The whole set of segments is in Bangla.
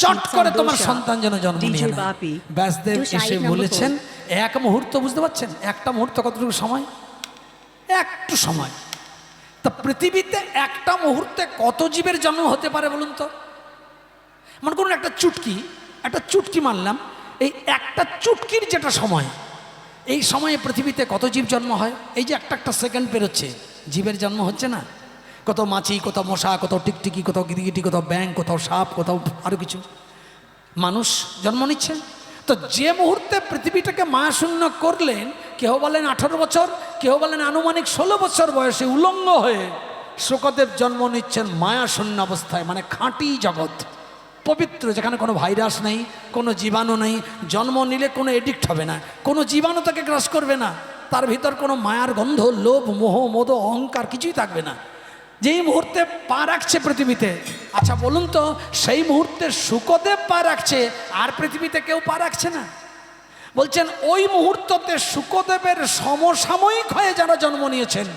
চট করে তোমার সন্তান যেন জন্ম নিয়ে নেয়। ব্যাসদেব এসে বলেছেন, এক মুহূর্ত, বুঝতে পারছেন একটা মুহূর্ত কতটুকু সময়? একটু সময়। তা পৃথিবীতে একটা মুহূর্তে কত জীবের জন্ম হতে পারে বলুন তো? মনে করুন একটা চুটকি মারলাম, এই একটা চুটকির যেটা সময়, এই সময়ে পৃথিবীতে কত জীব জন্ম হয়? এই যে একটা সেকেন্ড পেরোচ্ছে, জীবের জন্ম হচ্ছে না? কত মাছি, কত মশা, কত টিকটিকি, কত গিরিগিটি, কত ব্যাঙ, কত সাপ, কত আরও কিছু মানুষ জন্ম নিচ্ছে। তো যে মুহূর্তে পৃথিবীটাকে মায়াশূন্য করলেন, কেউ বলেন 18 বছর, কেউ বলেন আনুমানিক 16 বছর বয়সে উলঙ্গ হয়ে শুকদেব জন্ম নিচ্ছেন মায়াশূন্য অবস্থায়, মানে খাঁটি জগৎ, পবিত্র, যেখানে কোনো ভাইরাস নেই, কোনো জীবাণু নেই, জন্ম নিলে কোনো এডিক্ট হবে না, কোনো জীবাণু তাকে গ্রাস করবে না, তার ভিতর কোনো মায়ার গন্ধ, লোভ, মোহ, মদ, অহংকার কিছুই থাকবে না। যেই মুহূর্তে পা রাখছে পৃথিবীতে, আচ্ছা বলুন তো, সেই মুহূর্তে শুকদেব পা রাখছে আর পৃথিবীতে কেউ পা রাখছে না? বলছেন ওই মুহূর্ততে শুকদেবের সমসাময়িক হয়ে যারা জন্ম নিয়েছেন,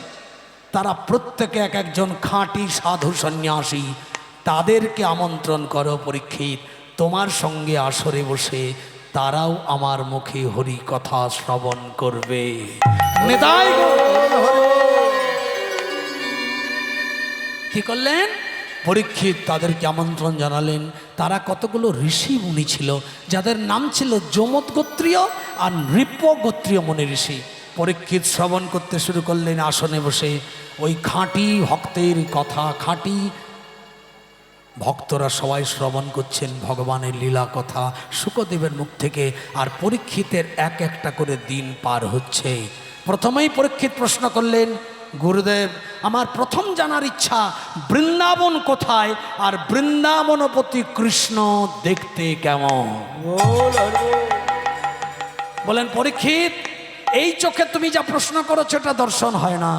তারা প্রত্যেকে এক একজন খাঁটি সাধু সন্ন্যাসী। তাদেরকে আমন্ত্রণ করো পরীক্ষিত, তোমার সঙ্গে আসরে বসে তারাও আমার মুখে হরি কথা শ্রবণ করবে। নেতাই কি করলেন? পরীক্ষিত তাদেরকে আমন্ত্রণ জানালেন। তারা কতগুলো ঋষি মুনি ছিল, যাদের নাম ছিল যমৎ গোত্রীয় আর নৃপ গোত্রীয় মুনি ঋষি। পরীক্ষিত শ্রবণ করতে শুরু করলেন আসনে বসে। ওই খাঁটি ভক্তের কথা, খাঁটি ভক্তরা সবাই শ্রবণ করছেন ভগবানের লীলা কথা শুকদেবের মুখ থেকে। আর পরীক্ষিতের এক একটা করে দিন পার হচ্ছে। প্রথমেই পরীক্ষিত প্রশ্ন করলেন, গুরুদেব, আমার প্রথম জানার ইচ্ছা বৃন্দাবন কোথায়, আর বৃন্দাবনপতি কৃষ্ণ দেখতে কেমন? বলেন, পরীক্ষিত, এই চোখে তুমি যা প্রশ্ন করেছো এটা দর্শন হয় না।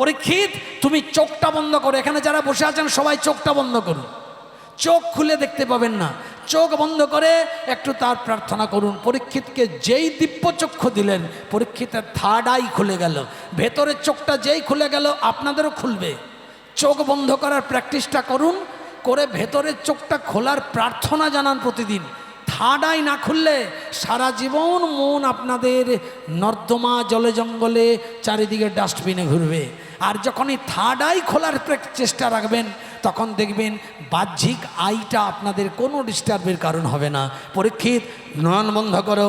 পরীক্ষিত, তুমি চোখটা বন্ধ করো। এখানে যারা বসে আছেন সবাই চোখটা বন্ধ করুন, চোখ খুলে দেখতে পাবেন না। চোখ বন্ধ করে একটু তার প্রার্থনা করুন। পরীক্ষিতকে যেই দিব্য চক্ষু দিলেন, পরীক্ষিতের থার্ড আই খুলে গেল। ভেতরের চোখটা যেই খুলে গেল, আপনাদেরও খুলবে। চোখ বন্ধ করার প্র্যাকটিসটা করুন, করে ভেতরের চোখটা খোলার প্রার্থনা জানান প্রতিদিন। থার্ড আই না খুললে সারা জীবন মন আপনাদের নর্দমা, জলে জঙ্গলে, চারিদিকে ডাস্টবিনে ঘুরবে। আর যখন এই থার্ড আই খোলার চেষ্টা রাখবেন, তখন দেখবেন বাহ্যিক আইটা আপনাদের কোনো ডিস্টার্বের কারণ হবে না। পরীক্ষিত, নয়ন বন্ধ করো,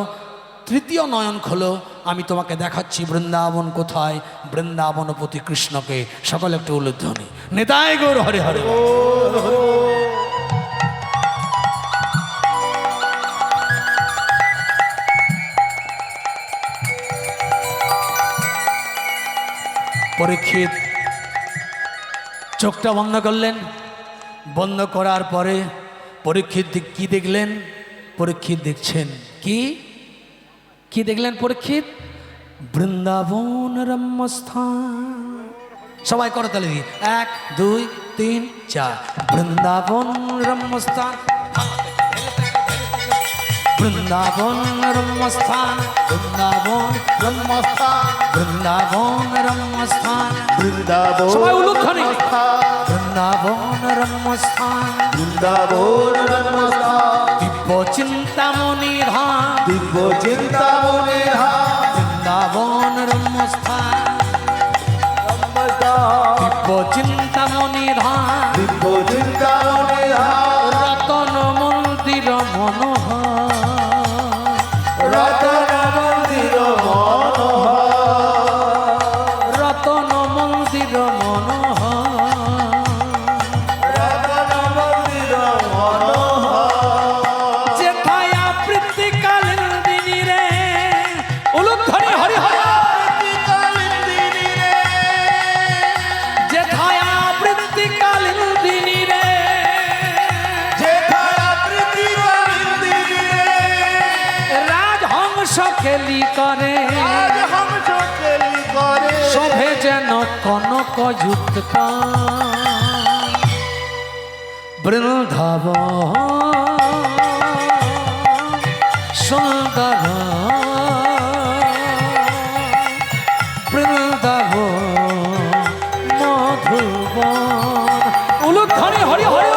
তৃতীয় নয়ন খোলো, আমি তোমাকে দেখাচ্ছি বৃন্দাবন কোথায়, বৃন্দাবনপতি কৃষ্ণকে। সকলে একটু উলুধ্বনি। নেতাই গৌর হরে হরে। পরীক্ষিত চোখটা বন্ধ করলেন। বন্ধ করার পরে পরীক্ষিত কি দেখলেন? পরীক্ষিত দেখছেন কি দেখলেন পরীক্ষিত? বৃন্দাবন রম্যস্থান। সবাই করতালি দিয়ে 1 2 3 4। বৃন্দাবন রম্যস্থান, বৃন্দাবন রম্যস্থান, বৃন্দাবন রম্যস্থান, বৃন্দাবন রম্যস্থান, বৃন্দাবন সবাই উলুধ্বনি। বৃন্দাবন রম্যস্থান, বৃন্দাবন রম্যস্থান, দিব্য চিন্তামণি ধাম, দিব্য চিন্তামণি ধাম, বৃন্দাবন রম্যস্থান, দিব্য চিন্তামণি ধাম, দিব্য চিন্তামণি ধাম, রতন মন্দির মনোহর, রতন মন্দির মনোহর, রতন মন্দির মনোহর, রতন মন্দির মনোহর। যেথায় আবৃত্তিকালীন দিনী রে, উলুধ্বনি হরি হরি। যেথায় আবৃত্তিকালীন দিনী রে, রাজহংস খেলি করে, শোভে যেন কনক যুক্ত বৃন্দাবন সুন্দর, বৃন্দাবন মধুবন। উলুধ্বনি হরি হরি।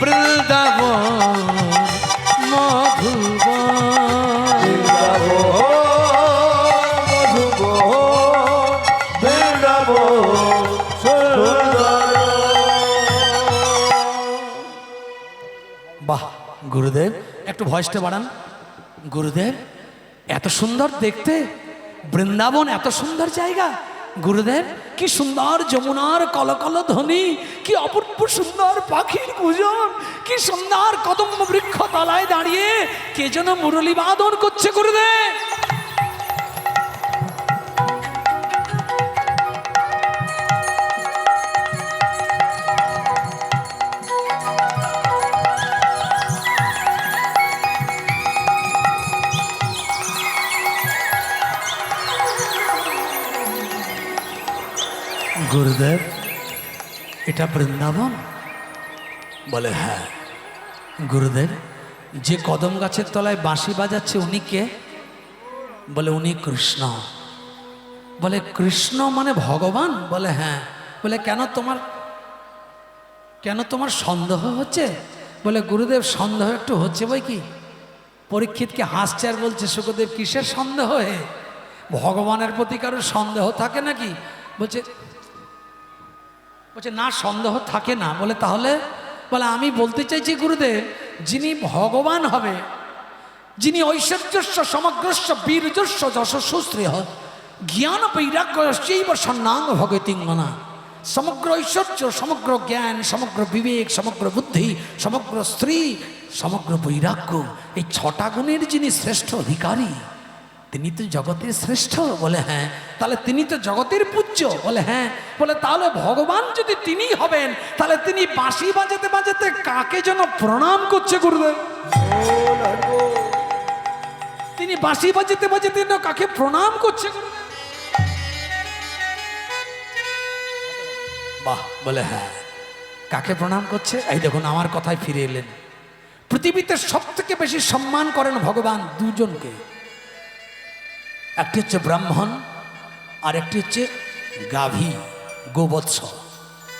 বৃন্দাবন মধুবন। বাহ গুরুদেব, একটু ভয়েসটা বাড়ান। গুরুদেব, এত সুন্দর দেখতে বৃন্দাবন, এত সুন্দর জায়গা। গুরুদেব, কি সুন্দর যমুনার কলকল ধ্বনি, কি অপূর্ব সুন্দর পাখির কুজন, কি সুন্দর কদম্ব বৃক্ষ তলায় দাঁড়িয়ে কে যেন মুরলী বাদন করছে। গুরুদেব, গুরুদেব, এটা বৃন্দাবন? বলে হ্যাঁ। গুরুদেব, যে কদম গাছের তলায় বাঁশি বাজাচ্ছে উনি কে? বলে উনি কৃষ্ণ। বলে কৃষ্ণ মানে ভগবান? বলে হ্যাঁ। বলে কেন তোমার সন্দেহ হচ্ছে? বলে গুরুদেব, সন্দেহ একটু হচ্ছে বই কি। পরীক্ষিতকে হাসছে আর বলছে, শুকদেব কিসের সন্দেহ? হে, ভগবানের প্রতি কারোর সন্দেহ থাকে নাকি? বলছে না, সন্দেহ থাকে না। বলে তাহলে? বলে আমি বলতে চাইছি গুরুদেব, যিনি ভগবান হবে, যিনি ঐশ্বর্যস্য সমগ্রস্য বীর্যস্য যশস্বশ্রেয় জ্ঞান বৈরাগ্যশ্চৈব সন্নাঙ্গ ভগতিঙ্গনা, সমগ্র ঐশ্বর্য, সমগ্র জ্ঞান, সমগ্র বিবেক, সমগ্র বুদ্ধি, সমগ্র স্ত্রী, সমগ্র বৈরাগ্য, এই 6টা গুণের যিনি শ্রেষ্ঠ অধিকারী, তিনি তো জগতের শ্রেষ্ঠ। বলে হ্যাঁ। তাহলে তিনি তো জগতের পূজ্য? বলে হ্যাঁ। বলে তাহলে ভগবান যদি তিনি হবেন, তাহলে তিনি বাঁশি বাজাতে বাজাতে কাকে যেন প্রণাম করছে গুরুদেব? তিনি বাঁশি বাজাতে বাজাতে কাকে প্রণাম করছে গুরুদেব? বাহ। বলে হ্যাঁ। কাকে প্রণাম করছে? এই দেখুন, আমার কথায় ফিরে এলেন। পৃথিবীতে সব থেকে বেশি সম্মান করেন ভগবান দুজনকে, একটি হচ্ছে ব্রাহ্মণ, আর একটি হচ্ছে গাভী, গোবৎস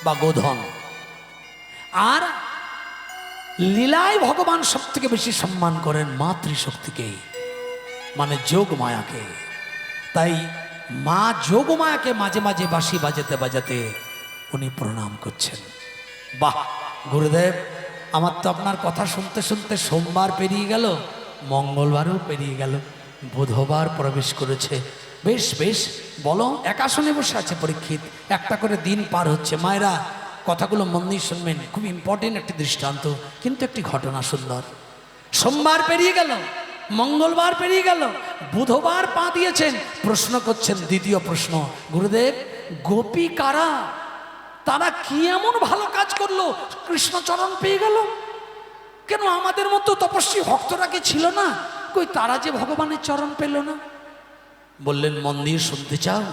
বা গোধন। আর লীলায় ভগবান সব থেকে বেশি সম্মান করেন মাতৃশক্তিকে, মানে যোগ মায়াকে। তাই মা যোগ মায়াকে মাঝে মাঝে বাঁশি বাজাতে বাজাতে উনি প্রণাম করছেন। বাহ গুরুদেব, আমার তো আপনার কথা শুনতে শুনতে সোমবার পেরিয়ে গেল, মঙ্গলবারও পেরিয়ে গেল, বুধবার প্রবেশ করেছে। বেশ বেশ, বলো। এক আসনে বসে আছে পরীক্ষিত, একটা করে দিন পার হচ্ছে। মায়েরা, কথাগুলো মন দিয়ে শুনবেন, খুব ইম্পর্টেন্ট একটি দৃষ্টান্ত, কিন্তু একটি ঘটনা সুন্দর। সোমবার পেরিয়ে গেল, মঙ্গলবার পেরিয়ে গেল, বুধবার পা দিয়েছেন। প্রশ্ন করছেন, দ্বিতীয় প্রশ্ন, গুরুদেব গোপী কারা? তারা কি এমন ভালো কাজ করলো কৃষ্ণচরণ পেয়ে গেল? কেন আমাদের মতো তপস্বী ভক্তরা কি ছিল না? কই তারা যে ভগবানের চরণ পেল না? বললেন, মন দিয়ে শুনতে চাও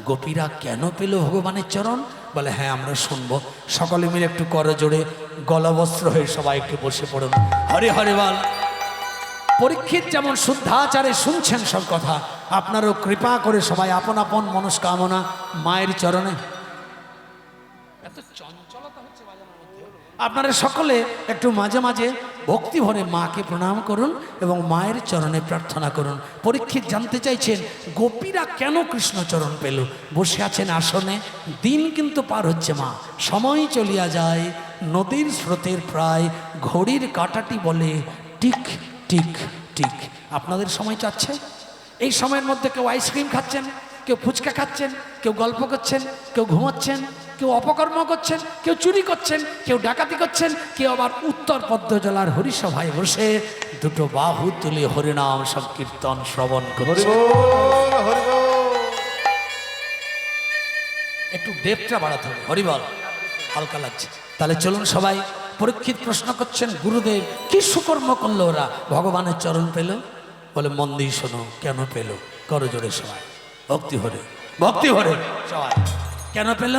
গোপীরা কেন পেল ভগবানের চরণ? বলে হ্যাঁ, আমরা শুনবো। সকলে মিলে একটু করো জোরে, গলবস্ত্র হয়ে সবাই একটু বসে পড়ুন। হরে হরে বল। পরীক্ষিত যেমন শুদ্ধাচারে শুনছেন সব কথা, আপনারও কৃপা করে সবাই আপন আপন মনস্কামনা মায়ের চরণে। এত চঞ্চলতা হচ্ছে বাজানোর মধ্যে, আপনারা সকলে একটু মাঝে মাঝে ভক্তি ভরে মাকে প্রণাম করুন এবং মায়ের চরণে প্রার্থনা করুন। পরীক্ষিত জানতে চাইছেন গোপীরা কেন কৃষ্ণচরণ পেল? বসে আছেন আসনে, দিন কিন্তু পার হচ্ছে মা, সময় চলিয়া যায় নদীর স্রোতের প্রায়, ঘড়ির কাঁটাটি বলে টিক টিক টিক। আপনাদের সময় যাচ্ছে, এই সময়ের মধ্যে কেউ আইসক্রিম খাচ্ছেন, কেউ ফুচকা খাচ্ছেন, কেউ গল্প করছেন, কেউ ঘুমাচ্ছেন, কেউ অপকর্ম করছেন, কেউ চুরি করছেন, কেউ ডাকাতি করছেন, কেউ আবার উত্তর পদ্মজলার হরিসভায় বসে দুটো বাহু তুলে হরিনাম সংকীর্তন শ্রবণ করছে। একটু ডেপটা বাড়াতে হবে, হরিবল হালকা লাগছে। তাহলে চলুন সবাই। পরীক্ষিত প্রশ্ন করছেন, গুরুদেব কি সুকর্ম করলো ওরা ভগবানের চরণ পেল? বলে মন দিয়ে শোনো, কেন পেল? করো জোরে সবাই, ভক্তি ভরে, ভক্তি ভরে সবাই। কেন পেল?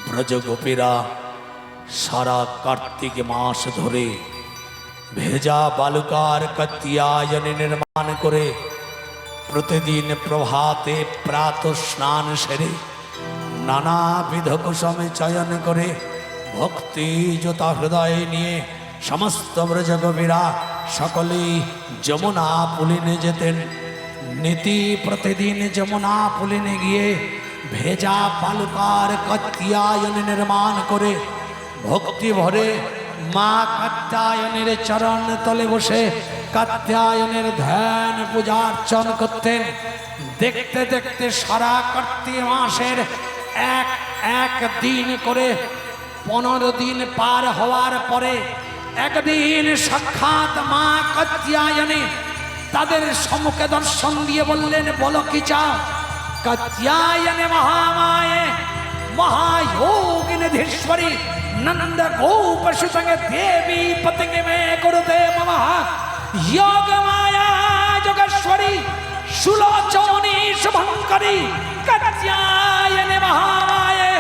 ব্রজ গোপীরা সারা কার্তিক মাস ধরে ভেজা বালুকার কতিয়ায়নে নির্মাণ করে প্রতিদিন প্রভাতে প্রাত স্নান সেরে নানাবিধ কুসুমে চয়ন করে ভক্তি যতা হৃদয়ে নিয়ে সমস্ত ব্রজগবীরা সকলেই যমুনা পুলিনে যেতেন। নীতি প্রতিদিন যমুনা পুলিনে গিয়ে ভেজা বালুকার কাত্যায়ন নির্মাণ করে ভক্তি ভরে মা কাত্যায়নের চরণ তলে বসে কাত্যায়নের ধ্যান পূজা অর্চন করতেন। দেখতে দেখতে সারা কার্তিক মাসের এক এক দিন করে 15 দিন পার হওয়ার পরে একদিন সাক্ষাৎ মা কাত্যায়নী তাদের সম্মুখে দর্শন দিয়ে বললেন, বলো কি চাও? কাত্যায়নী মহামায়ে महायोगिनिधीश्वरी नंद गोप सुतंगे देवी पतंगे में गुरुदे मम योग माया जोगेश्वरी सुलोचनी शुभंकरी कात्यायनी महामाये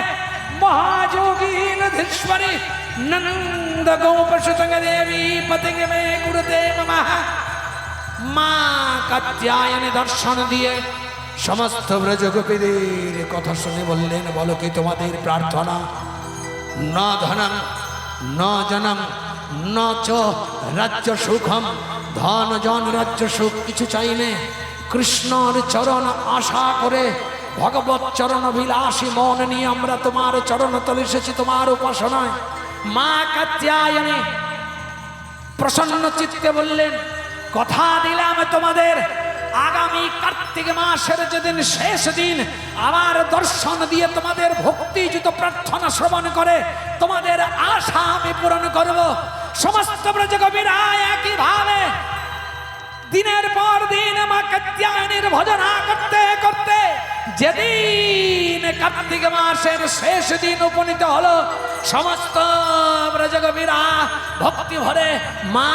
महायोगिनिधीश्वरी नंद गोप सुतंगे देवी पतंगे में गुरुदे मम মা কাত্যায়নী দর্শন দিয়ে সমস্ত ব্রজগোপীদের কথা শুনে বললেন, বলো কি তোমাদের প্রার্থনা? ন ধনম ন জনম ন চ রাজ্য সুখম, ধন জন রাজ্য সুখ কিছু চাইলে কৃষ্ণর চরণ আশা করে ভগবত চরণ বিলাসী মন নিয়ে আমরা তোমার চরণ তলে এসেছি তোমার উপাসনায়। মা কাত্যায়নী প্রসন্ন চিত্তে বললেন, কথা দিলাম তোমাদের আগামী কার্তিক মাসের যেদিন শেষ দিন আমার দর্শন দিয়ে তোমাদের ভক্তিযুত প্রার্থনা শ্রবণ করে তোমাদের আশা আমি পূরণ করব। সমস্ত ব্রজগোপীরা একইভাবে দিনের পর দিন মা কাত্যায়নীর ভজনা করতে করতে যেদিন কার্তিক মাসের শেষ দিন উপনীত হলো সমস্ত ব্রজগোপীরা ভক্তি ভরে মা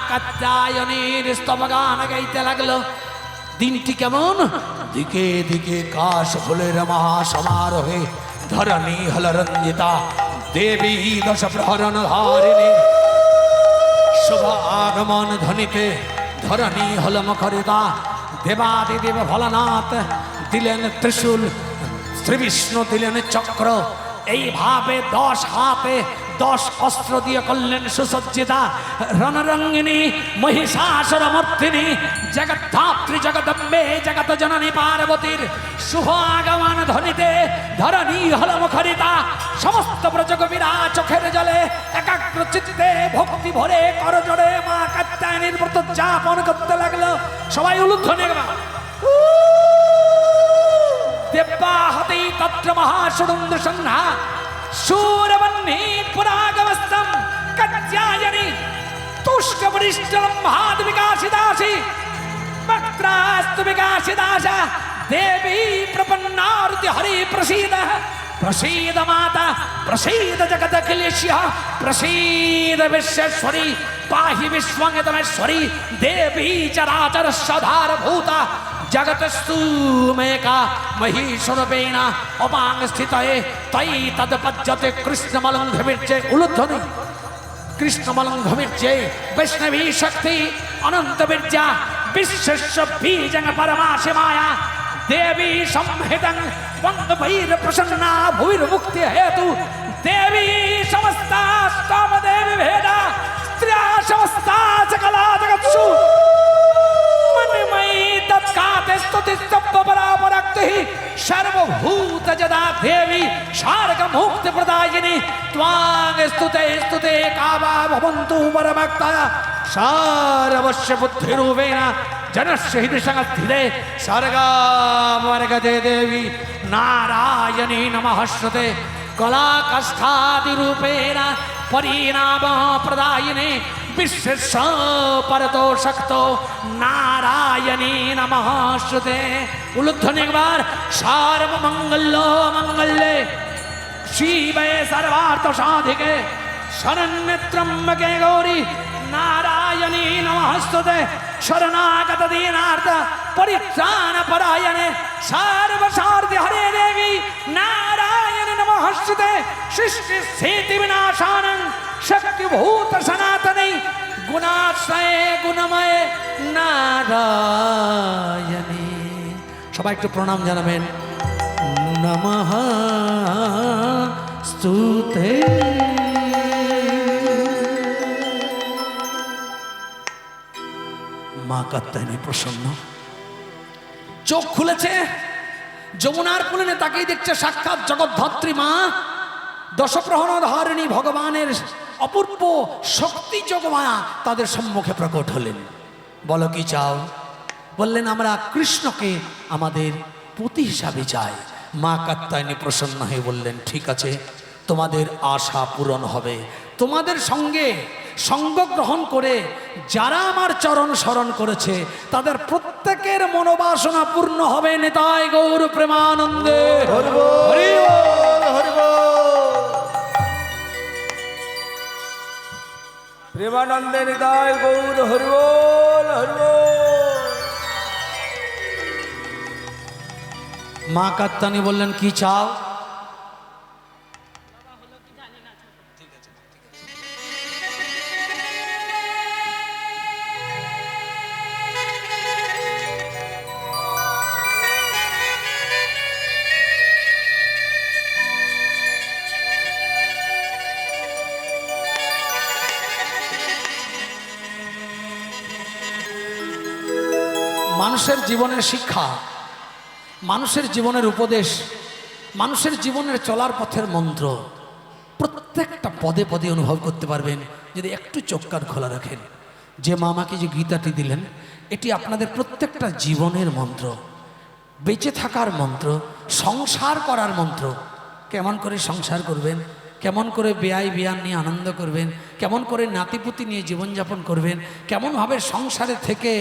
কাত্যায়নীর স্তবগান গাইতে লাগলো। দিনটি কেমন? দিকে দিকে কাশ ফুলের মহাসমারোহে ধরণী হল রঞ্জিতা দেবী দশ প্রহরণ ধারিণী শুভ আগমন ধ্বনিতে ধরণী হল মুখরিতা। দেবাদিদেব ভোলানাথ দিলেন ত্রিশূল, শ্রী বিষ্ণু দিলেন চক্র, এইভাবে 10 হাতে 10 অস্ত্র দিয়ে করলেন সুসজ্জিতা রণরঙ্গিনী মহিষাসুর মূর্তিনী জগদ্ধাত্রী জগদম্বে জগত জননী পার্বতীর শুভ আগমন ধ্বনিতে ধরণী হল মুখরিতা। সমস্ত ব্রজগোপীরা চোখের জলে একাগ্র চিত্তে ভক্তি ভরে করজোড়ে মা কাত্যায়নীর ব্রত যাপন করতে লাগলো। সবাই উলুধ্বনি দেব্যাহতি তত্র মহাসুরুন্দ সন্ধ্যা শূরবহ্নি পুরাগমস্তম কাত্যায়নী তুষ্কবরিষ্ঠম মহাদ বিকাশিদাসি वक्त्रास्तु विकासिदासा देवी प्रपन्नार्ति हरि प्रसीद प्रसीद माता प्रसीद जगत अखिलेश्य प्रसीद विश्वेश्वरी पाहि विश्वंगतमेश्वरी देवी चराचर सधार भूता जगतस्तु मेका महिषरूपेण अपांग स्थितये तयि तदपज्यते कृष्णमलंघ्यमिर्चे उलुध्वनि कृष्णमलंघ्यमिर्चे वैष्णवी शक्ति अनंत विद्या विश्वस्य बीजं परमाशि माया देवी संहितं वंदभैर प्रसन्ना भुविर्मुक्ति हेतु देवी समस्ता स्तव देवी भेदा स्त्रिया समस्ता सकला जगत्सु मनमयी तत्काते स्तुति स्तब्ध परापरक्ति सर्वभूत जदा देवी शार्ग मुक्ति प्रदायिनी त्वां स्तुते स्तुते कावा भवन्तु परभक्ता सारवश्य बुद्धिरूपेण जनस्य हृदयसंस्थिते सर्गामर्गदे देवी नारायणी नमःस्तुते कलाकष्ठादिरूपेण परिणाम प्रदायिने विश्वस्य परतो शक्तो नारायणी नमःस्तुते। उलुध्वनि एक बार सर्वमंगलो मंगल्ये शिवे सर्वार्थ साधिके शरण्ये त्र्यंबके गौरी नारायणी नमःस्तुते शरणागत दीनार्थ परित्राण परायणे सर्वसारथि हरे देवी नारायणी नमःस्तुते सृष्टि स्थिति विनाशानं शक्तिभूत सनातने गुणाश्रये गुणमय नारायणी। সবাই একটু প্রণাম জানাবেন। নমঃ স্তুতে। কাত্যায়নী প্রসন্ন। চোখ খুলেছে, যমুনার কুলে তাকেই দেখছে সাক্ষাৎ জগদ্ধাত্রী মা, দশপ্রহরধারিণী ভগবানের অপূর্ব শক্তি যোগমায়া তাদের সম্মুখে প্রকট হলেন। বলো কি চাও? বললেন আমরা কৃষ্ণকে আমাদের পতি হিসাবে চাই। মা কাত্যায়নী প্রসন্ন হয়ে বললেন ঠিক আছে, তোমাদের আশা পূরণ হবে। তোমাদের সঙ্গে সঙ্গ গ্রহণ করে যারা আমার চরণ স্মরণ করেছে তাদের প্রত্যেকের মনোবাসনা পূর্ণ হবে। নিতাই গৌর প্রেমানন্দে হরি বল, হরি বল। প্রেমানন্দে নিতাই গৌর, হরি বল, হরি বল। মা কাত্যায়নী বললেন কি চাও? মানুষের জীবনের শিক্ষা, মানুষের জীবনের উপদেশ, মানুষের জীবনের চলার পথের মন্ত্র প্রত্যেকটা পদে পদে অনুভব করতে পারবেন যদি একটু চোখ কান খোলা রাখেন। যে মা আমাকে যে গীতাটি দিলেন এটি আপনাদের প্রত্যেকটা জীবনের মন্ত্র, বেঁচে থাকার মন্ত্র, সংসার করার মন্ত্র। কেমন করে সংসার করবেন, কেমন করে বেয়াই বিয়ান নিয়ে আনন্দ করবেন, কেমন করে নাতিপুতি নিয়ে জীবনযাপন করবেন, কেমনভাবে সংসারে থেকে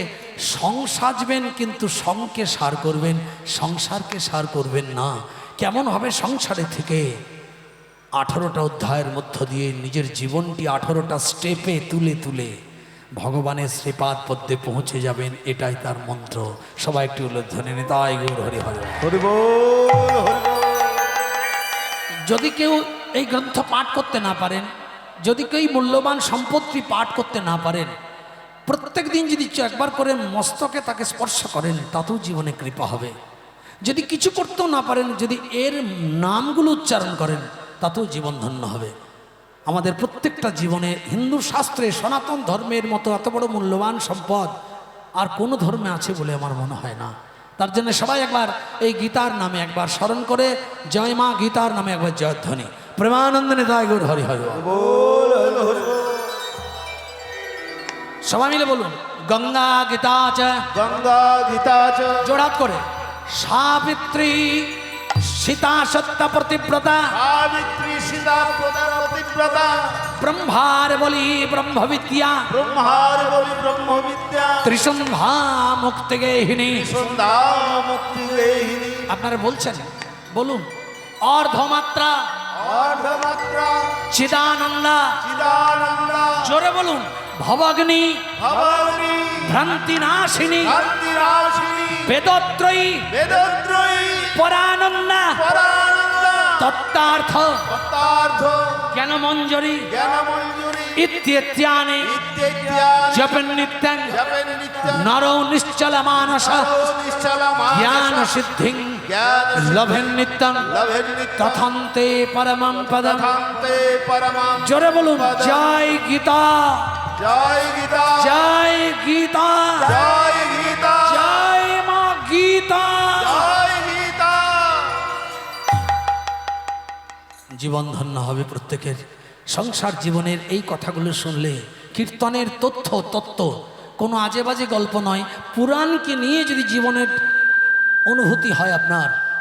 সং সাজবেন কিন্তু সংকে সার করবেন, সংসারকে সার করবেন না, কেমনভাবে সংসারে থেকে 18টা অধ্যায়ের মধ্য দিয়ে নিজের জীবনটি 18টা স্টেপে তুলে তুলে ভগবানের শ্রীপাদ পদ্মে পৌঁছে যাবেন, এটাই তার মন্ত্র। সবাই একটু উল্লেখধ্বনি নিতাই গৌর হরি হরি। হরি বল, হরি বল। যদি কেউ এই গ্রন্থ পাঠ করতে না পারেন, যদি কেউ মূল্যবান সম্পত্তি পাঠ করতে না পারেন, প্রত্যেক দিন যদি একবার করে মস্তকে তাকে স্পর্শ করেন তাতেও জীবনে কৃপা হবে। যদি কিছু করতেও না পারেন, যদি এর নামগুলো উচ্চারণ করেন তাতেও জীবন ধন্য হবে। আমাদের প্রত্যেকটা জীবনে হিন্দু শাস্ত্রে সনাতন ধর্মের মতো এত বড় মূল্যবান সম্পদ আর কোনো ধর্মে আছে বলে আমার মনে হয় না। তার জন্য সবাই একবার এই গীতার নামে একবার স্মরণ করে জয় মা গীতার নামে একবার জয়ধ্বনি। প্রেমানন্দ নিতাই গৌর হরি হরি বল, হরি বল। সবাই মিলে বলুন গঙ্গা গীতা চ, গঙ্গা গীতা চ, জোড়াত করে সাবিত্রী সীতা সত্য প্রতিব্রতা, সাবিত্রী সীতা পতিব্রতা, ব্রহ্মার বলি ব্রহ্মবিদ্যা, ব্রহ্মার বলি ব্রহ্মবিদ্যা, ত্রিসন্ধ্যা মুক্তি গেহিনী। সন্ধ্যা মুক্তি দেহিনী। আপনারা বলছেন, বলুন অর্ধমাত্রা অর্ধমাত্রা চিদানন্দা, চিদানন্দা, জোরে বলুন ভবাগ্নি ভবানী, ভ্রান্তি নাশিনী, শান্তিরাশিনী, বেদত্রয়ী বেদত্রয়ী, পরানন্দা, পরানন্দা, তত্ত্বার্থ তত্ত্বার্থ, জ্ঞানমঞ্জরি জ্ঞানমঞ্জুরি, ইত্যেত্যানি ইত্যাদি জপেন নিত্যং জপেন নিত্যং, নরো নিশ্চল মানস নিশ্চল জ্ঞান সিদ্ধিং জ্ঞান লভেন নিত্যং লভেন নিত্যং, তথান্তে পরমং পদম। তথান্তে পরমং। জোরে বলুন জয় গীতা, জয় গীতা, জয় গীতা, জয় গীতা, জয় মা গীতা। জয় গীতা। জীবন ধন্য হবে প্রত্যেকের। সংসার জীবনের এই কথাগুলো শুনলে কীর্তনের তত্ত্ব কোনো আজে বাজে গল্প নয়, পুরাণকে নিয়ে যদি জীবনের অনুভূতি হয়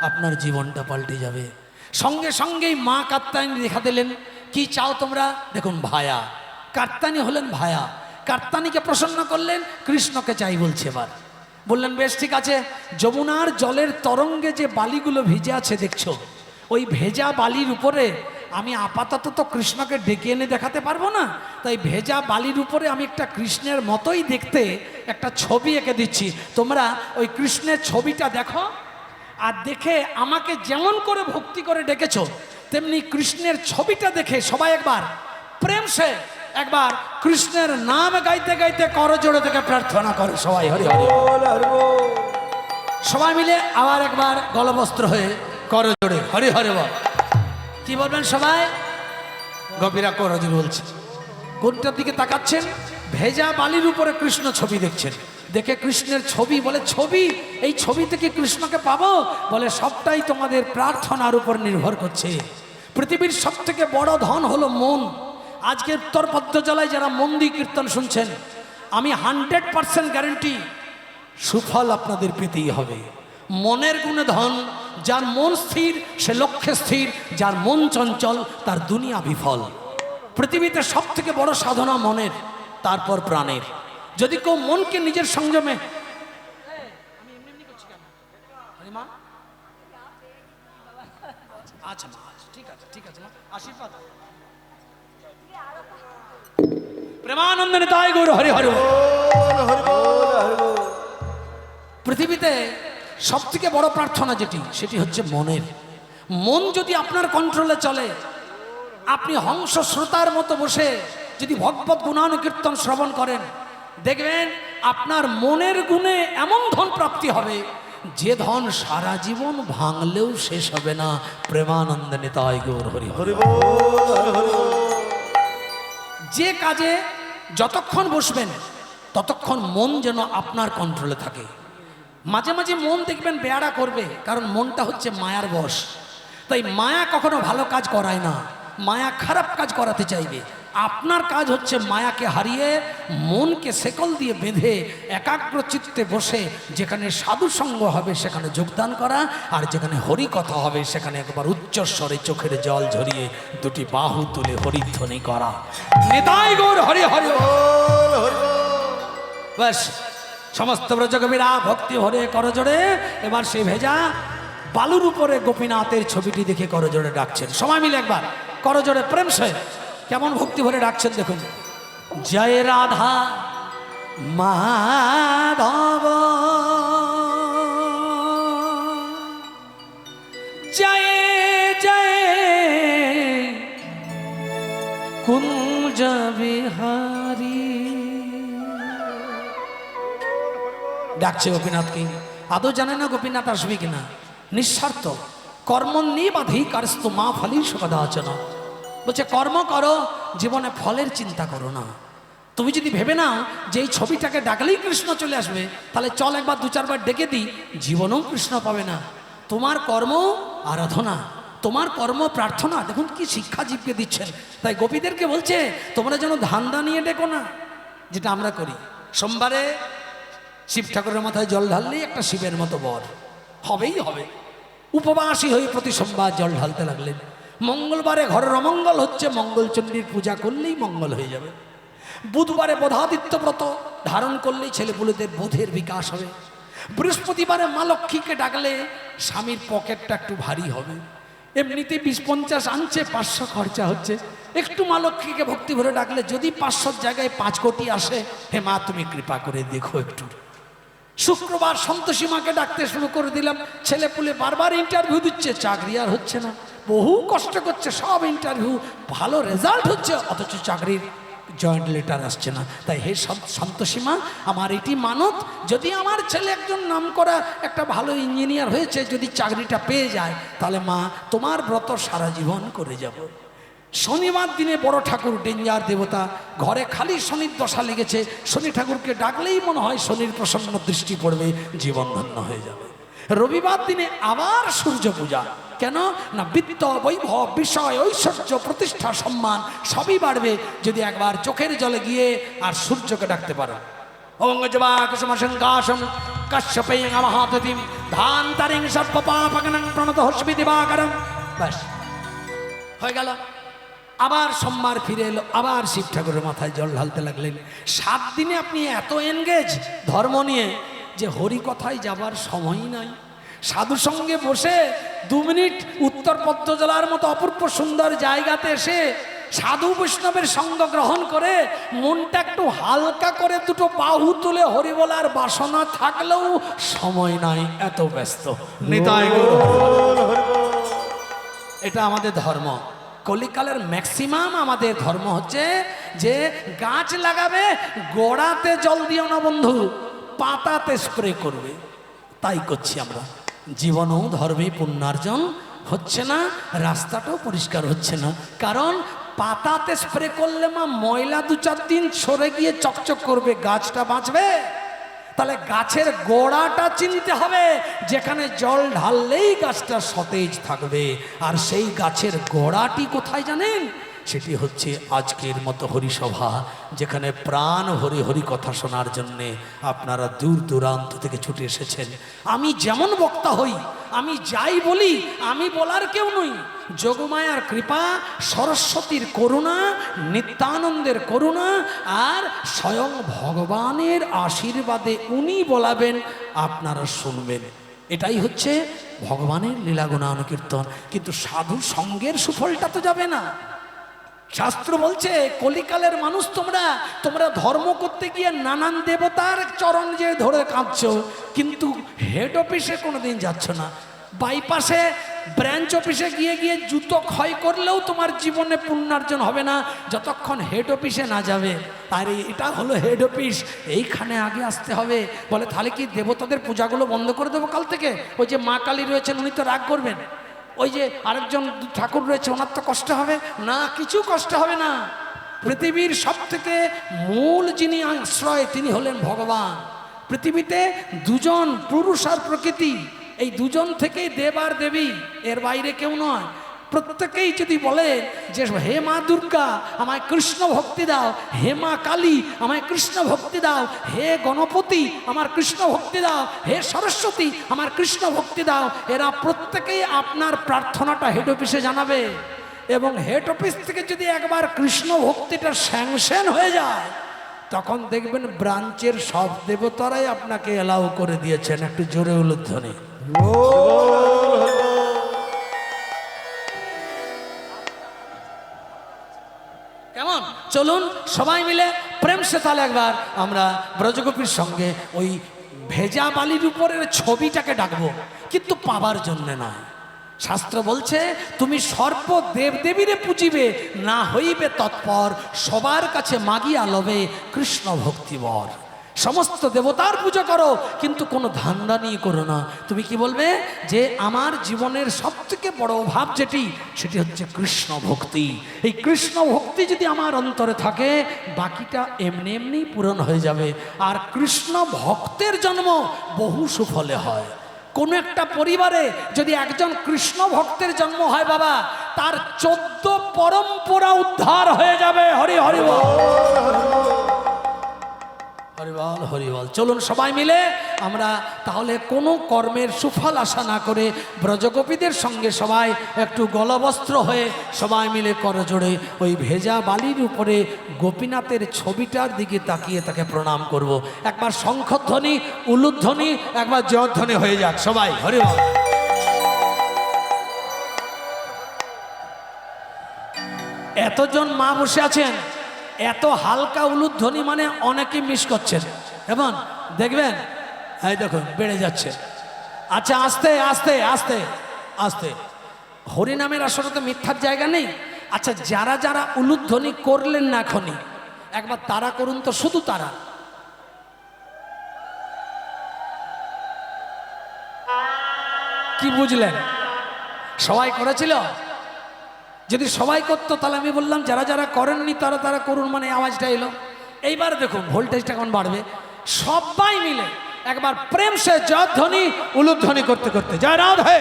আপনার জীবনটা পাল্টে যাবে। সঙ্গে সঙ্গেই মা কাত্যায়নী দেখা দিলেন কি চাও তোমরা? দেখুন ভায়া, কাত্যায়নী হলেন ভায়া, কাত্যায়নীকে প্রসন্ন করলেন, কৃষ্ণকে চাই বলছে। এবার বললেন বেশ ঠিক আছে, যমুনার জলের তরঙ্গে যে বালিগুলো ভিজে আছে দেখছো, ওই ভেজা বালির উপরে আমি আপাতত তো কৃষ্ণকে ডেকে এনে দেখাতে পারবো না, তাই ভেজা বালির উপরে আমি একটা কৃষ্ণের মতোই দেখতে একটা ছবি এঁকে দিচ্ছি। তোমরা ওই কৃষ্ণের ছবিটা দেখো, আর দেখে আমাকে যেমন করে ভক্তি করে ডেকেছো তেমনি কৃষ্ণের ছবিটা দেখে সবাই একবার প্রেম সে একবার কৃষ্ণের নাম গাইতে গাইতে করজোড়ে থেকে প্রার্থনা করে সবাই হরি হরি। বল, হরি বল। সবাই মিলে আবার একবার গলবস্ত্র হয়ে করজোড়ে হরি হরি বল। কি বলবেন সবাই? গোপীরা করজোড়ে বলছে। কোনটার দিকে তাকাচ্ছেন? ভেজা বালির উপরে কৃষ্ণ ছবি দেখছেন। দেখে কৃষ্ণের ছবি, বলে ছবি, এই ছবি থেকে কৃষ্ণকে পাবো? বলে সবটাই তোমাদের প্রার্থনার উপর নির্ভর করছে। পৃথিবীর সব থেকে বড় ধন হলো মন। আজকে উত্তর পদ্মজলায় যারা মন দিয়ে কীর্তন শুনছেন, আমি 100% গ্যারেন্টি সুফল আপনাদের পেতেই হবে। মনের গুণে ধন, যার মন স্থির সে লক্ষ্যে স্থির, যার মন চঞ্চল তার দুনিয়া বিফল। পৃথিবীতে সব থেকে বড় সাধনা মনের, তারপর প্রাণের। যদি কেউ মনকে নিজের সংযমে, আচ্ছা ঠিক আছে ঠিক আছে মা, আশীর্বাদ। প্রেমানন্দ নিতাই গৌর হরি হরি বল। পৃথিবীতে সব থেকে বড় প্রার্থনা যেটি, সেটি হচ্ছে মনের। মন যদি আপনার কন্ট্রোলে চলে, আপনি হংস শ্রোতার মতো বসে যদি ভগবত গুণানুকীর্তন শ্রবণ করেন, দেখবেন আপনার মনের গুণে এমন ধন প্রাপ্তি হবে যে ধন সারা জীবন ভাঙলেও শেষ হবে না। প্রেমানন্দ নিতাই গৌর হরি হরি বল। যে কাজে যতক্ষণ বসবেন ততক্ষণ মন যেন আপনার কন্ট্রোলে থাকে। মাঝে মাঝে মন দেখবেন বেয়ারা করবে, কারণ মনটা হচ্ছে মায়ার বশ। তাই মায়া কখনো ভালো কাজ করায় না, মায়া খারাপ কাজ করাতে চাইবে। আপনার কাজ হচ্ছে মায়াকে হারিয়ে মনকে শেকল দিয়ে বেঁধে একাগ্র চিত্তে বসে যেখানে সাধু সঙ্গ হবে সেখানে যোগদান করা, আর যেখানে হরি কথা হবে সেখানে একবার উচ্চস্বরে চোখের জল ঝরিয়ে দুটি বাহু তুলে হরিধ্বনি করা। নিতাই গৌর হরি হরি বল। ব্যাস, সমস্ত ব্রজকবিরা ভক্তি ভরে করজোড়ে এবার সে ভেজা বালুর উপরে গোপীনাথের ছবিটি দেখে করজোড়ে ডাকছেন। সবাই মিলে একবার করজোড়ে প্রেম সে কেমন ভক্তি ভরে ডাকছেন দেখুন। জয় রাধা মাধব জয় জয় কুঞ্জ বিহারী। ডাকছে গোপীনাথকে। আদৌ জানে না গোপীনাথ আসবে কিনা। নিঃস্বার্থ কর্মণ্যেবাধিকারস্তু মা ফলেষু কদাচন। বলছে কর্ম করো, জীবনে ফলের চিন্তা করো না। তুমি যদি ভেবে নাও যে এই ছবিটাকে ডাকলেই কৃষ্ণ চলে আসবে, তাহলে চল একবার 2-4 বার ডেকে দিই, জীবনেও কৃষ্ণ পাবে না। তোমার কর্ম আরাধনা, তোমার কর্ম প্রার্থনা। দেখুন কি শিক্ষা জীবকে দিচ্ছেন। তাই গোপীদেরকে বলছে তোমরা যেন ধান্দা নিয়ে ডেকো না, যেটা আমরা করি। সোমবারে শিব ঠাকুরের মাথায় জল ঢাললেই একটা শিবের মতো বর হবেই হবে। উপবাসী হয়ে প্রতি সোমবার জল ঢালতে লাগলেন। মঙ্গলবারে ঘরের অমঙ্গল হচ্ছে, মঙ্গলচণ্ডীর পূজা করলেই মঙ্গল হয়ে যাবে। বুধবারে বোধাদিত্য ব্রত ধারণ করলেই ছেলেপুলেদের বোধের বিকাশ হবে। বৃহস্পতিবারে মা লক্ষ্মীকে ডাকলে স্বামীর পকেটটা একটু ভারী হবে। এমনিতে 20-50 আনছে, 500 খরচা হচ্ছে। একটু মা লক্ষ্মীকে ভক্তি ভরে ডাকলে যদি 500 জায়গায় 5 কোটি আসে, হে মা তুমি কৃপা করে দেখো একটু। শুক্রবার সন্তোষী মাকে ডাকতে শুরু করে দিলাম। ছেলেপুলে বারবার ইন্টারভিউ দিচ্ছে, চাকরি আর হচ্ছে না। বহু কষ্ট করছে, সব ইন্টারভিউ ভালো রেজাল্ট হচ্ছে, অথচ চাকরির জয়েন্ট লেটার আসছে না। তাই হে সন্তোষী মা, আমার এটি মানত, যদি আমার ছেলে একজন নামকরা একটা ভালো ইঞ্জিনিয়ার হয়েছে, যদি চাকরিটা পেয়ে যায়, তাহলে মা তোমার ব্রত সারা জীবন করে যাব। শনিবার দিনে বড় ঠাকুর ডেঞ্জার দেবতা, ঘরে খালি শনির দশা লেগেছে। শনি ঠাকুরকে ডাকলেই মনে হয় শনির প্রসন্ন দৃষ্টি পড়বে, জীবন ধন্য হয়ে যাবে। রবিবার দিনে আবার সূর্য পূজা। কেন না, বিত্ত বৈভব বিষয় ঐশ্বর্য প্রতিষ্ঠা সম্মান সবই বাড়বে যদি একবার চোখের জলে গিয়ে আর সূর্যকে ডাকতে পারো। অঙ্গজবাকুসুমসংকাশম কাশ্যপেয়ং মহাততিম ধান্তারিং সর্বপাপগণং প্রণত হস্মি দিবাকরম। ব্যাস হয়ে গেল। আবার সোমবার ফিরে এলো, আবার শিব ঠাকুরের মাথায় জল ঢালতে লাগলেন। 7 দিনে আপনি এত এনগেজ ধর্ম নিয়ে যে হরি কথায় যাবার সময়ই নাই। সাধু সঙ্গে বসে 2 মিনিট উত্তর পদ্মজলার মতো অপূর্ব সুন্দর জায়গাতে এসে সাধু বৈষ্ণবের সঙ্গ গ্রহণ করে মনটা একটু হালকা করে দুটো বাহু তুলে হরি বলার বাসনা থাকলেও সময় নাই, এত ব্যস্ত। নিতাই গৌর। এটা আমাদের ধর্ম। কলিকালের ম্যাক্সিমাম আমাদের ধর্ম হচ্ছে যে গাছ লাগাবে, গোড়াতে জল দিও না বন্ধু, পাতাতে স্প্রে করবে। তাই করছি আমরা। জীবনেও ধর্মে পুণ্যার্জন হচ্ছে না, রাস্তাটাও পরিষ্কার হচ্ছে না। কারণ পাতাতে স্প্রে করলে মা ময়লা 2-4 দিন সরে গিয়ে চকচক করবে, গাছটা বাঁচবে। তাহলে গাছের গোড়াটা চিনতে হবে, যেখানে জল ঢাললেই গাছটা সতেজ থাকবে। আর সেই গাছের গোড়াটি কোথায় জানেন? সেটি হচ্ছে আজকের মতো হরিসভা, যেখানে প্রাণ ভরে হরি কথা শোনার জন্যে আপনারা দূর দূরান্ত থেকে ছুটে এসেছেন। আমি যেমন বক্তা হই, আমি যাই বলি, আমি বলার কেউ নই। যোগমায়ার কৃপা, সরস্বতীর করুণা, নিত্যানন্দের করুণা আর স্বয়ং ভগবানের আশীর্বাদে উনি বলাবেন, আপনারা শুনবেন। এটাই হচ্ছে ভগবানের লীলাগুণা অনুকীর্তন। কিন্তু সাধু সঙ্গের সুফলটা তো যাবে না। শাস্ত্র বলছে কলিকালের মানুষ তোমরা তোমরা ধর্ম করতে গিয়ে নানান দেবতার চরণ যে ধরে কাঁদছো, কিন্তু হেড অফিসে কোনোদিন যাচ্ছ না। বাইপাসে ব্রাঞ্চ অফিসে গিয়ে গিয়ে জুতো ক্ষয় করলেও তোমার জীবনে পুণ্যার্জন হবে না যতক্ষণ হেড অফিসে না যাবে। আর এটা হলো হেড অফিস, এইখানে আগে আসতে হবে। বলে তাহলে কি দেবতাদের পূজাগুলো বন্ধ করে দেবো কাল থেকে? ওই যে মা কালী রয়েছেন, উনি তো রাগ করবেন। ওই যে আরেকজন ঠাকুর রয়েছে, ওনার তো কষ্ট হবে না? কিছু কষ্ট হবে না। পৃথিবীর সব থেকে মূল যিনি আশ্রয়, তিনি হলেন ভগবান। পৃথিবীতে দুজন, পুরুষ আর প্রকৃতি, এই দুজন থেকেই দেব আর দেবী, এর বাইরে কেউ নয়। প্রত্যেকেই যদি বলে যে হে মা দুর্গা আমায় কৃষ্ণ ভক্তি দাও, হে মা কালী আমায় কৃষ্ণ ভক্তি দাও, হে গণপতি আমার কৃষ্ণ ভক্তি দাও, হে সরস্বতী আমার কৃষ্ণ ভক্তি দাও, এরা প্রত্যেকেই আপনার প্রার্থনাটা হেড অফিসে জানাবে। এবং হেড অফিস থেকে যদি একবার কৃষ্ণ ভক্তিটা স্যাংশন হয়ে যায়, তখন দেখবেন ব্রাঞ্চের সব দেবতারাই আপনাকে এলাও করে দিয়েছেন। একটু জোরে উলুধ্বনি। কেমন? চলুন সবাই মিলে প্রেম সে তাহলে একবার আমরা ব্রজগোপীর সঙ্গে ওই ভেজা বালির উপরের ছবিটাকে ডাকবো, কিন্তু পাবার জন্যে নয়। শাস্ত্র বলছে তুমি সর্ব দেবদেবীরে পুজিবে, না হইবে তৎপর, সবার কাছে মাগিয়া লবে কৃষ্ণ ভক্তিবর। সমস্ত দেবতার পুজো করো, কিন্তু কোনো ধান্দা নিয়ে করো না। তুমি কি বলবে যে আমার জীবনের সব থেকে বড় অভাব যেটি, সেটি হচ্ছে কৃষ্ণ ভক্তি। এই কৃষ্ণ ভক্তি যদি আমার অন্তরে থাকে, বাকিটা এমনি এমনি পূরণ হয়ে যাবে। আর কৃষ্ণ ভক্তের জন্ম বহু সুফলে হয়। কোনো একটা পরিবারে যদি একজন কৃষ্ণ ভক্তের জন্ম হয় বাবা, তার 14 পরম্পরা উদ্ধার হয়ে যাবে। হরি হরি বল, হরিবল হরিবল। চলুন সবাই মিলে আমরা তাহলে কোনো কর্মের সুফল আশা না করে ব্রজগোপীদের সঙ্গে সবাই একটু গলবস্ত্র হয়ে সবাই মিলে করজোড়ে ওই ভেজা বালির উপরে গোপীনাথের ছবিটার দিকে তাকিয়ে তাকে প্রণাম করব। একবার শঙ্খধ্বনি, উলুধ্বনি, একবার জয়ধ্বনি হয়ে যাক সবাই। হরিবল। এতজন মা বসে আছেন, এত হালকা উলুধ্বনি মানে অনেকে মিস করছেন। এবং দেখবেন এই দেখুন বেড়ে যাচ্ছে। আচ্ছা আস্তে আস্তে আস্তে আস্তে, হরিনামের আসলে তো মিথ্যার জায়গা নেই। আচ্ছা যারা যারা উলুধ্বনি করলেন না এখনই, একবার তারা করুন তো, শুধু তারা। কি বুঝলেন? সবাই করেছিল? যদি সবাই করতো তাহলে আমি বললাম যারা যারা করেননি তারা তারা করুন, মানে আওয়াজটা এলো। এইবার দেখুন ভোল্টেজটা কেমন বাড়বে। সবাই মিলে একবার প্রেম সে জয়ধ্বনি উলুধ্বনি করতে করতে জয় রাধে।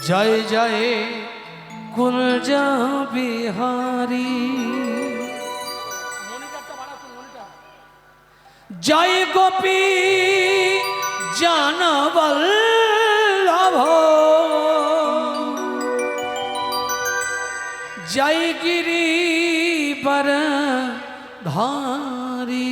জয় জয় কুঞ্জ বিহারী, জয় গোপী জনবল্লভ, জয় গিরিবর ধারী।